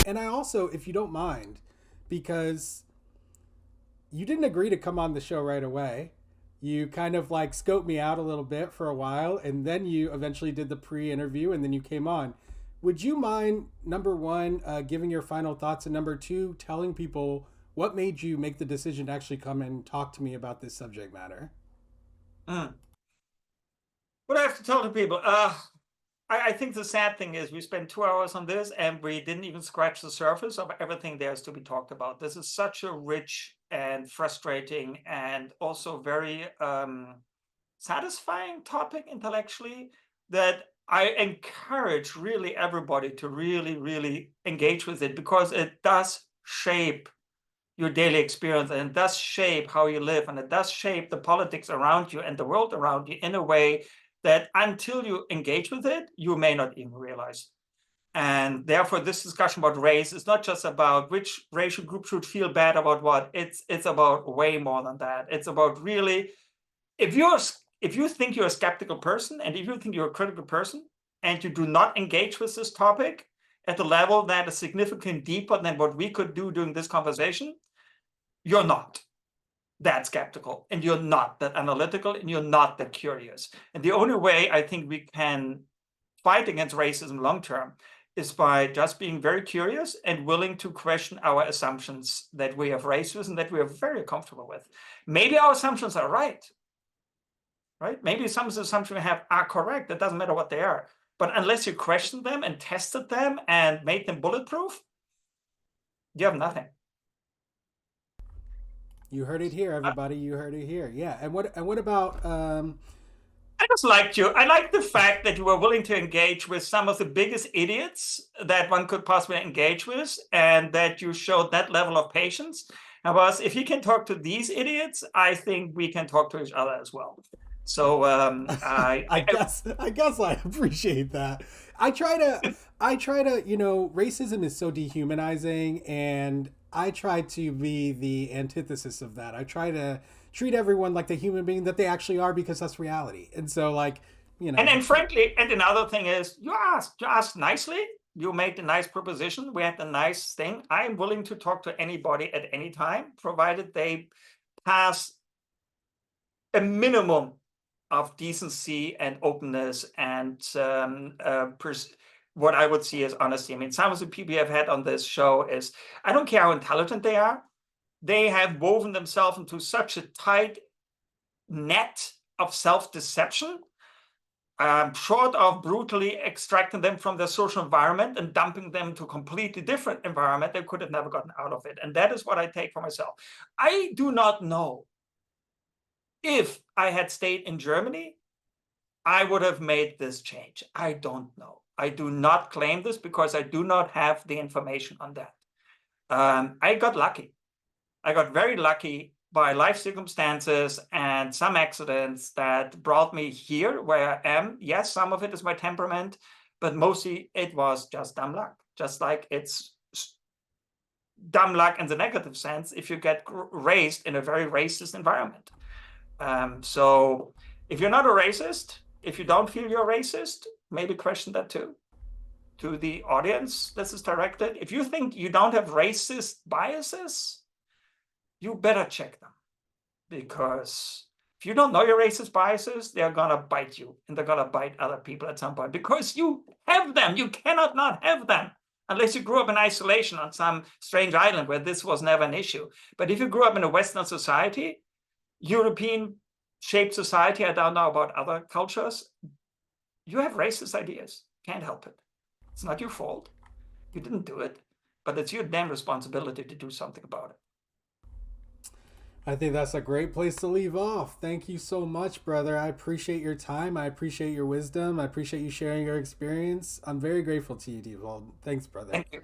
and I also, if you don't mind, because you didn't agree to come on the show right away. You kind of like scoped me out a little bit for a while, and then you eventually did the pre-interview, and then you came on. Would you mind, number one, giving your final thoughts, and number two, telling people what made you make the decision to actually come and talk to me about this subject matter? Mm. What I have to tell the people, I think the sad thing is we spent 2 hours on this and we didn't even scratch the surface of everything there's to be talked about. This is such a rich and frustrating and also very satisfying topic intellectually that I encourage really everybody to really, really engage with it because it does shape your daily experience and it does shape how you live and it does shape the politics around you and the world around you in a way that until you engage with it, you may not even realize. And therefore, this discussion about race is not just about which racial group should feel bad about what. It's about way more than that. It's about really, if you're if you think you're a skeptical person and if you think you're a critical person and you do not engage with this topic at the level that is significantly deeper than what we could do during this conversation, you're not that skeptical and you're not that analytical and you're not that curious. And the only way I think we can fight against racism long term is by just being very curious and willing to question our assumptions that we have raised with and that we are very comfortable with. Maybe our assumptions are right? Maybe some of the assumptions we have are correct. It doesn't matter what they are. But unless you question them and tested them and made them bulletproof, you have nothing. You heard it here, everybody. You heard it here. Yeah. And what about I just liked you. I like the fact that you were willing to engage with some of the biggest idiots that one could possibly engage with, and that you showed that level of patience. And was, if you can talk to these idiots, I think we can talk to each other as well. So I guess I appreciate that. I try to racism is so dehumanizing, and I try to be the antithesis of that. I try to treat everyone like the human being that they actually are because that's reality. And so like, and frankly, and another thing is you asked nicely. You made a nice proposition. We had a nice thing. I'm willing to talk to anybody at any time, provided they pass a minimum of decency and openness and what I would see as honesty. I mean, some of the people you have had on this show is, I don't care how intelligent they are, they have woven themselves into such a tight net of self-deception, short of brutally extracting them from their social environment and dumping them to a completely different environment, they could have never gotten out of it. And that is what I take for myself. I do not know if I had stayed in Germany, I would have made this change. I don't know. I do not claim this because I do not have the information on that. I got lucky. I got very lucky by life circumstances and some accidents that brought me here where I am. Yes, some of it is my temperament, but mostly it was just dumb luck. Just like it's dumb luck in the negative sense if you get raised in a very racist environment. So if you're not a racist, if you don't feel you're racist, maybe question that too. To the audience, this is directed. If you think you don't have racist biases, you better check them. Because if you don't know your racist biases, they're going to bite you. And they're going to bite other people at some point. Because you have them. You cannot not have them. Unless you grew up in isolation on some strange island where this was never an issue. But if you grew up in a Western society, European shaped society, I don't know about other cultures, you have racist ideas. Can't help it. It's not your fault. You didn't do it, but it's your damn responsibility to do something about it. I think that's a great place to leave off. Thank you so much, brother. I appreciate your time. I appreciate your wisdom. I appreciate you sharing your experience. I'm very grateful to you, Dietwald. Thanks, brother. Thank you.